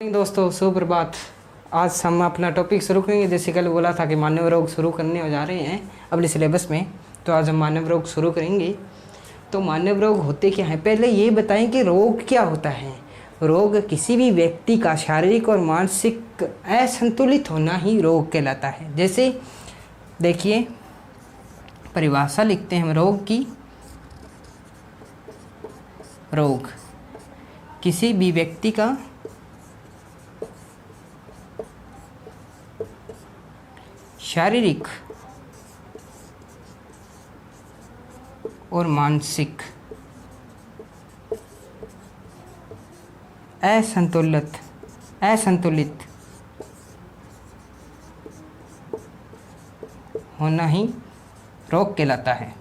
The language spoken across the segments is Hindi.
दोस्तों सुप्रभात। आज हम अपना टॉपिक शुरू करेंगे। जैसे कल बोला था कि मानव रोग शुरू करने हो जा रहे हैं अपने सिलेबस में, तो आज हम मानव रोग शुरू करेंगे। तो मानव रोग होते क्या हैं, पहले ये बताएं कि रोग क्या होता है। रोग किसी भी व्यक्ति का शारीरिक और मानसिक असंतुलित होना ही रोग कहलाता है। जैसे देखिए परिभाषा लिखते हैं हम रोग की। रोग किसी भी व्यक्ति का शारीरिक और मानसिक असंतुलित होना ही रोग कहलाता है।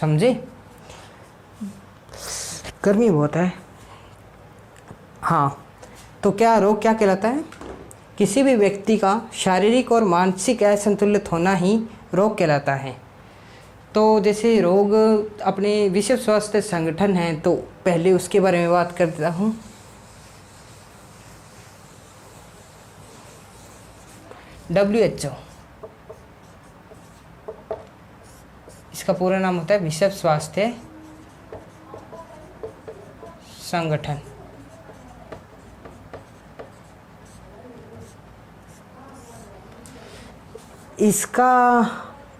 समझे? गर्मी बहुत है। हाँ, तो क्या रोग क्या कहलाता है? किसी भी व्यक्ति का शारीरिक और मानसिक असंतुलित होना ही रोग कहलाता है। तो जैसे रोग अपने विश्व स्वास्थ्य संगठन है, तो पहले उसके बारे में बात करता हूँ। WHO, इसका पूरा नाम होता है विश्व स्वास्थ्य संगठन।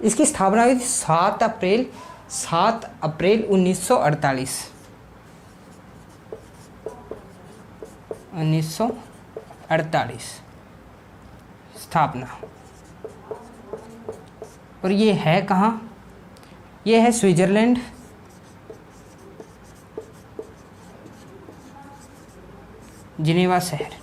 इसकी स्थापना हुई थी 7 अप्रैल 1948। 1948 स्थापना। और ये है कहाँ? ये है स्विट्जरलैंड, जिनेवा शहर।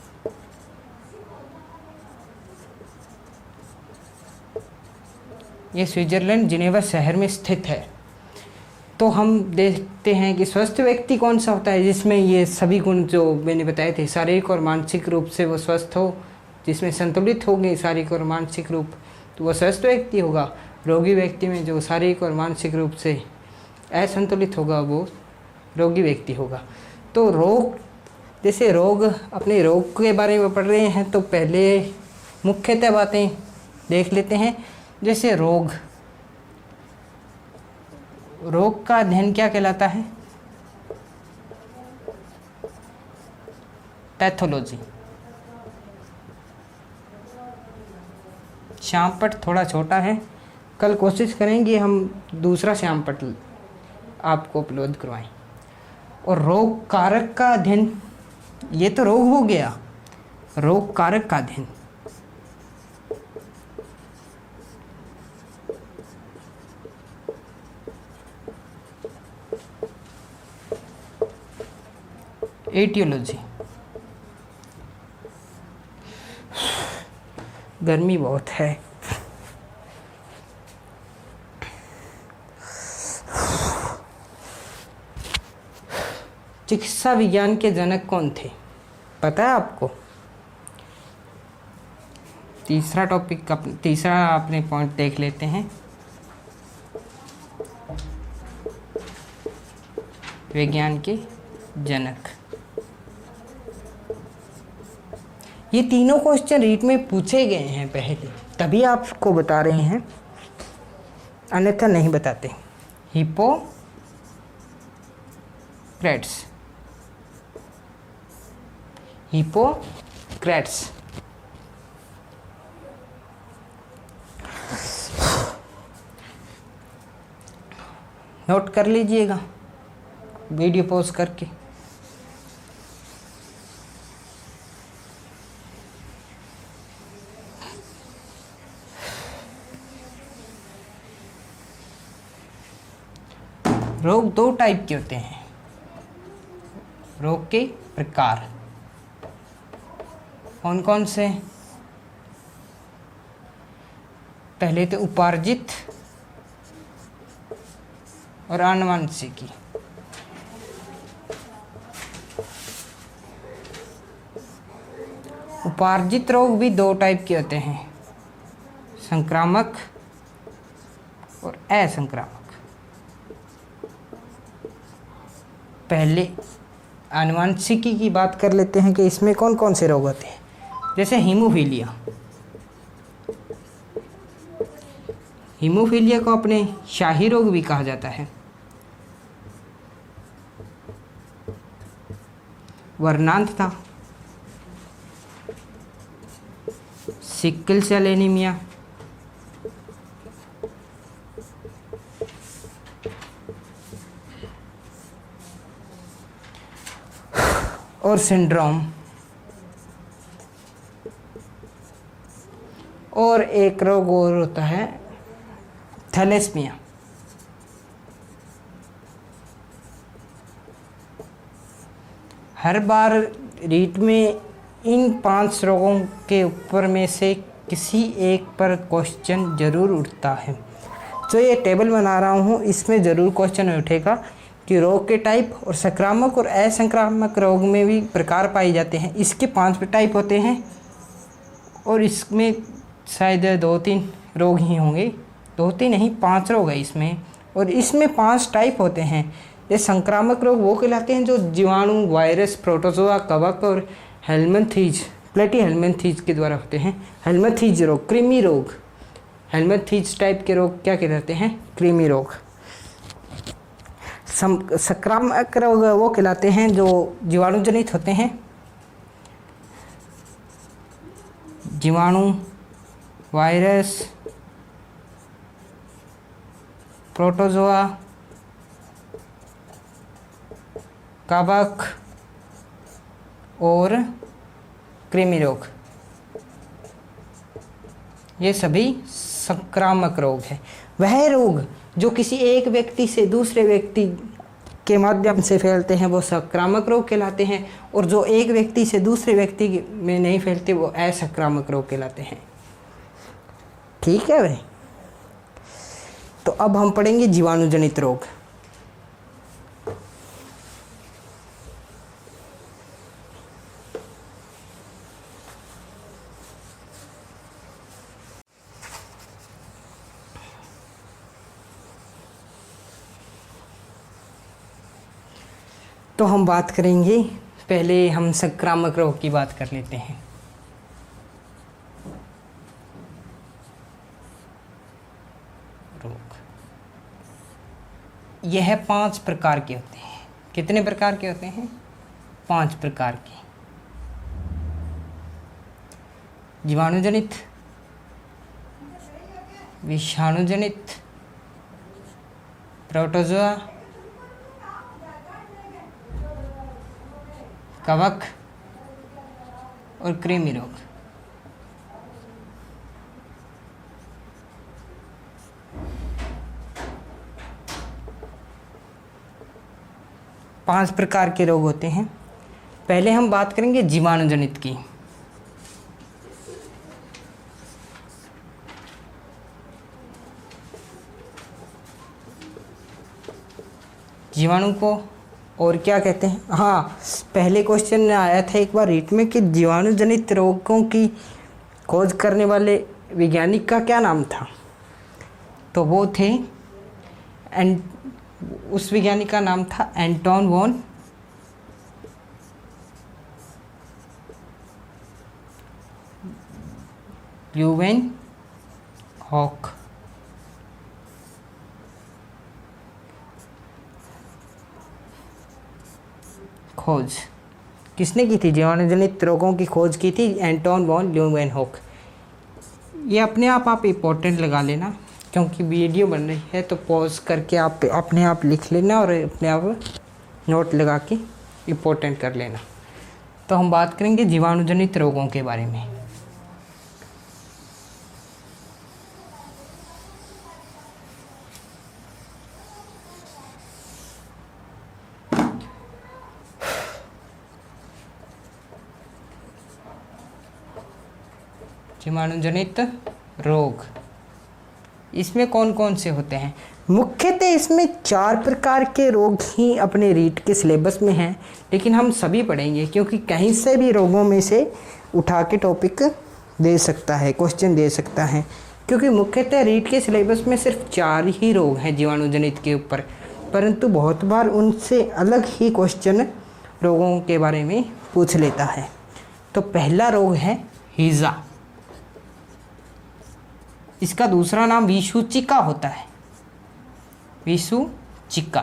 ये स्विट्जरलैंड जिनेवा शहर में स्थित है। तो हम देखते हैं कि स्वस्थ व्यक्ति कौन सा होता है, जिसमें ये सभी गुण जो मैंने बताए थे, शारीरिक और मानसिक रूप से वो स्वस्थ हो, जिसमें संतुलित हो गए शारीरिक और मानसिक रूप, तो वो स्वस्थ व्यक्ति होगा। रोगी व्यक्ति में जो शारीरिक और मानसिक रूप से असंतुलित होगा वो रोगी व्यक्ति होगा। तो रोग, जैसे रोग, अपने रोग के बारे में पढ़ रहे हैं तो पहले मुख्यतः बातें देख लेते हैं। जैसे रोग का अध्ययन क्या कहलाता है? पैथोलॉजी। श्यामपट्ट थोड़ा छोटा है, कल कोशिश करेंगे हम दूसरा श्यामपट्ट आपको अपलोड करवाएं। और रोग कारक का अध्ययन, ये तो रोग हो गया। रोग कारक का अध्ययन एटियोलॉजी। गर्मी बहुत है। चिकित्सा विज्ञान के जनक कौन थे, पता है आपको? तीसरा अपने पॉइंट देख लेते हैं। विज्ञान के जनक। ये तीनों क्वेश्चन रीट में पूछे गए हैं पहले, तभी आपको बता रहे हैं, अन्यथा नहीं बताते। हिप्पोक्रेट्स। नोट कर लीजिएगा वीडियो पॉज करके। रोग 2 टाइप के होते हैं। रोग के प्रकार कौन कौन से? पहले तो उपार्जित और आनुवंशिकी। उपार्जित रोग भी 2 टाइप के होते हैं, संक्रामक और असंक्रामक। पहले आनुवांशिकी की बात कर लेते हैं कि इसमें कौन कौन से रोग होते हैं। जैसे हीमोफीलिया, हीमोफीलिया को अपने शाही रोग भी कहा जाता है। वर्णांतता, सिकल सेल एनीमिया, और सिंड्रोम, और एक रोग और होता है थैलेसीमिया। हर बार रीट में इन 5 रोगों के ऊपर में से किसी एक पर क्वेश्चन जरूर उठता है। जो ये टेबल बना रहा हूँ इसमें ज़रूर क्वेश्चन उठेगा कि रोग के टाइप और संक्रामक और असंक्रामक रोग में भी प्रकार पाए जाते हैं। इसके 5 टाइप होते हैं और इसमें शायद 2-3 रोग ही होंगे, 2-3 नहीं 5 रोग है इसमें, और इसमें 5 टाइप होते हैं। ये संक्रामक रोग वो कहलाते हैं जो जीवाणु, वायरस, प्रोटोजोआ, कवक और हेल्मिंथीज, प्लेटी के द्वारा होते हैं। हेल्मिंथीज रोग, कृमि रोग, हेल्मिंथीज टाइप के रोग क्या कहलाते हैं? कृमि रोग। संक्रामक रोग वो कहलाते हैं जो जीवाणु जनित होते हैं। जीवाणु, वायरस, प्रोटोजोआ, कवक और कृमि रोग, ये सभी संक्रामक रोग है। वह रोग जो किसी एक व्यक्ति से दूसरे व्यक्ति के माध्यम से फैलते हैं वो संक्रामक रोग कहलाते हैं, और जो एक व्यक्ति से दूसरे व्यक्ति में नहीं फैलते वो असंक्रामक रोग कहलाते हैं। ठीक है भाई। तो अब हम पढ़ेंगे जीवाणु जनित रोग। तो हम बात करेंगे, पहले हम संक्रामक रोग की बात कर लेते हैं। रोग यह 5 प्रकार के होते हैं। कितने प्रकार के होते हैं? 5 प्रकार के। जीवाणु जनित, विषाणु जनित, प्रोटोजोआ, कवक और कृमि रोग। पांच प्रकार के रोग होते हैं। पहले हम बात करेंगे जीवाणु जनित की। जीवाणु को और क्या कहते हैं? हाँ, पहले क्वेश्चन में आया था एक बार रीट में कि जीवाणु जनित रोगों की खोज करने वाले वैज्ञानिक का क्या नाम था? तो वो थे उस वैज्ञानिक का नाम था एंटोन वॉन ल्यूवेनहॉक। खोज किसने की थी? जीवाणु जनित रोगों की खोज की थी एंटोन वॉन ल्यूवेनहॉक। ये अपने आप इम्पोर्टेंट लगा लेना, क्योंकि वीडियो बन रही है तो पॉज करके आप अपने आप लिख लेना और अपने आप नोट लगा के इम्पोर्टेंट कर लेना। तो हम बात करेंगे जीवाणु जनित रोगों के बारे में। जीवाणु जनित रोग इसमें कौन कौन से होते हैं? मुख्यतः इसमें 4 प्रकार के रोग ही अपने रीट के सिलेबस में हैं, लेकिन हम सभी पढ़ेंगे क्योंकि कहीं से भी रोगों में से उठा के टॉपिक दे सकता है, क्वेश्चन दे सकता है, क्योंकि मुख्यतः रीट के सिलेबस में सिर्फ 4 ही रोग हैं जीवाणु जनित के ऊपर। परंतु बहुत बार उनसे अलग ही क्वेश्चन रोगों के बारे में पूछ लेता है। तो पहला रोग है हीजा। इसका दूसरा नाम विषुचिका होता है, विषुचिका।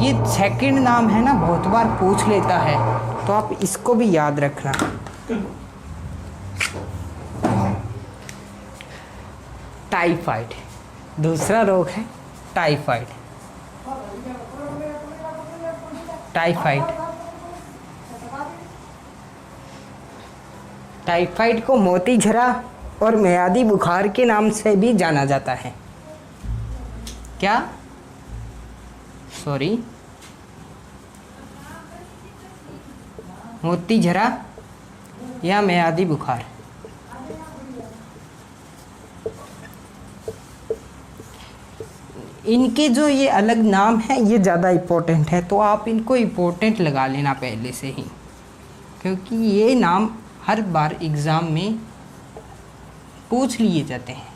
ये सेकंड नाम है ना, बहुत बार पूछ लेता है, तो आप इसको भी याद रखना। टाइफाइड, दूसरा रोग है टाइफाइड। टाइफाइड को मोतीझरा और मियादी बुखार के नाम से भी जाना जाता है। क्या? सॉरी, मोतीझरा या मियादी बुखार। इनके जो ये अलग नाम है ये ज़्यादा इम्पोर्टेंट है, तो आप इनको इम्पोर्टेंट लगा लेना पहले से ही, क्योंकि ये नाम हर बार एग्ज़ाम में पूछ लिए जाते हैं।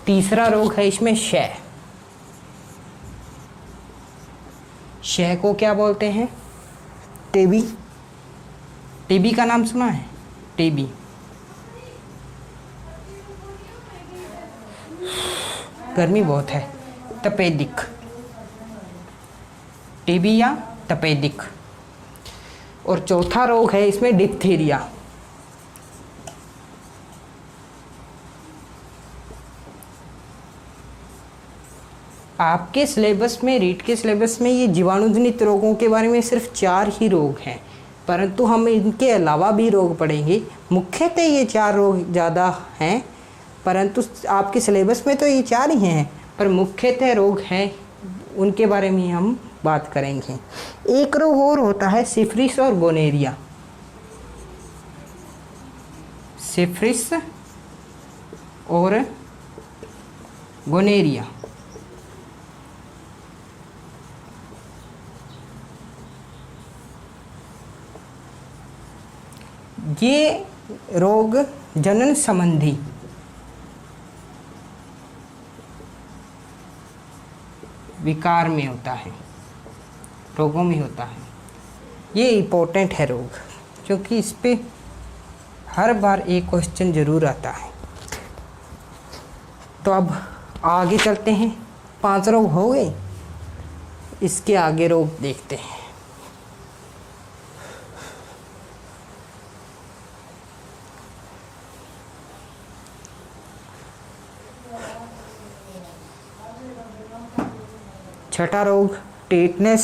तीसरा रोग है इसमें क्षय। क्षय को क्या बोलते हैं? टीबी। टीबी का नाम सुना है? टीबी। गर्मी बहुत है, तपेदिक। टीबी या तपेदिक। और चौथा रोग है इसमें डिप्थीरिया। आपके सिलेबस में, रीट के सिलेबस में ये जीवाणुजनित रोगों के बारे में सिर्फ 4 ही रोग हैं, परंतु हम इनके अलावा भी रोग पढ़ेंगे। मुख्यतः ये 4 रोग ज़्यादा हैं, परंतु आपके सिलेबस में तो ये 4 ही हैं, पर मुख्यतः रोग हैं उनके बारे में हम बात करेंगे। एक रोग और होता है सिफिलिस और गोनेरिया। सिफिलिस और गोनेरिया। ये रोग जनन संबंधी विकार में होता है, रोगों में होता है। ये इम्पोर्टेंट है रोग, क्योंकि इस पे हर बार एक क्वेश्चन ज़रूर आता है। तो अब आगे चलते हैं। 5 रोग हो गए, इसके आगे रोग देखते हैं। छठा रोग टेटनस।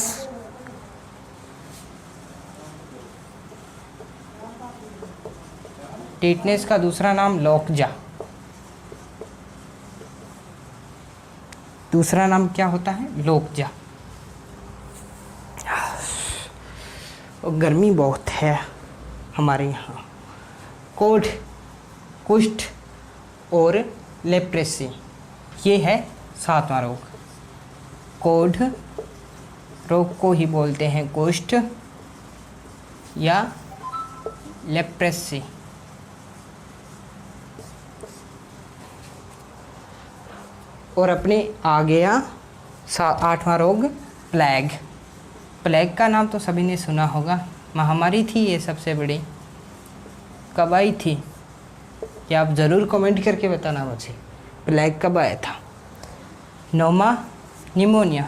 टेटनस का दूसरा नाम लोकजा। दूसरा नाम क्या होता है? लोकजा। और गर्मी बहुत है हमारे यहाँ। कोढ़, कुष्ठ और लेप्रेसी, ये है 7वां रोग। कोढ़ रोग को ही बोलते हैं कुष्ठ या लेप्रेसी। और अपने आ गया 8वां रोग प्लेग। प्लेग का नाम तो सभी ने सुना होगा, महामारी थी ये सबसे बड़ी। कब आई थी ये आप ज़रूर कमेंट करके बताना मुझे, प्लेग कब आया था। नोमा निमोनिया,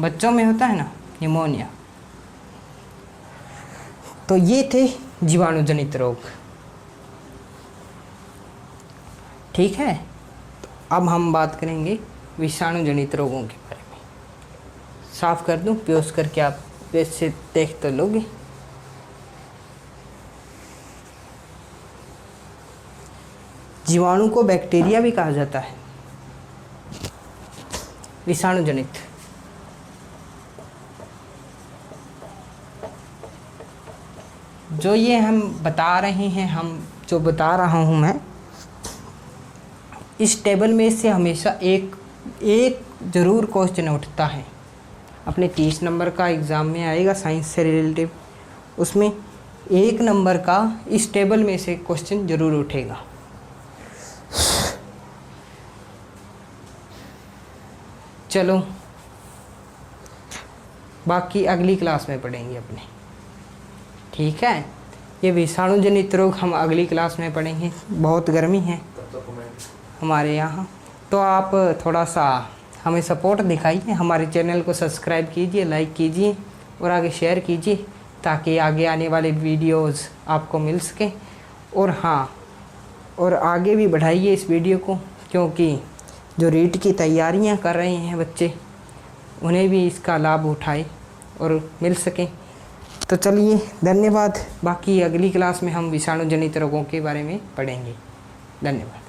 बच्चों में होता है ना निमोनिया। तो ये थे जीवाणुजनित रोग। ठीक है, तो अब हम बात करेंगे विषाणुजनित रोगों के बारे में। साफ कर दूं प्योस करके, आप पेज से देख तो लोगे। जीवाणु को बैक्टीरिया भी कहा जाता है। विषाणुजनित जो ये हम बता रहे हैं, जो बता रहा हूँ मैं, इस टेबल में से हमेशा एक ज़रूर क्वेश्चन उठता है। अपने 30 नंबर का एग्ज़ाम में आएगा साइंस से रिलेटिव, उसमें 1 नंबर का इस टेबल में से क्वेश्चन ज़रूर उठेगा। चलो बाकी अगली क्लास में पढ़ेंगे अपने, ठीक है। ये विषाणु जनित रोग हम अगली क्लास में पढ़ेंगे। बहुत गर्मी है हमारे यहाँ, तो आप थोड़ा सा हमें सपोर्ट दिखाइए, हमारे चैनल को सब्सक्राइब कीजिए, लाइक कीजिए और आगे शेयर कीजिए, ताकि आगे आने वाले वीडियोस आपको मिल सकें। और हाँ, और आगे भी बढ़ाइए इस वीडियो को, क्योंकि जो रीट की तैयारियां कर रहे हैं बच्चे, उन्हें भी इसका लाभ उठाए और मिल सके। तो चलिए धन्यवाद। बाकी अगली क्लास में हम विषाणु जनित रोगों के बारे में पढ़ेंगे। धन्यवाद।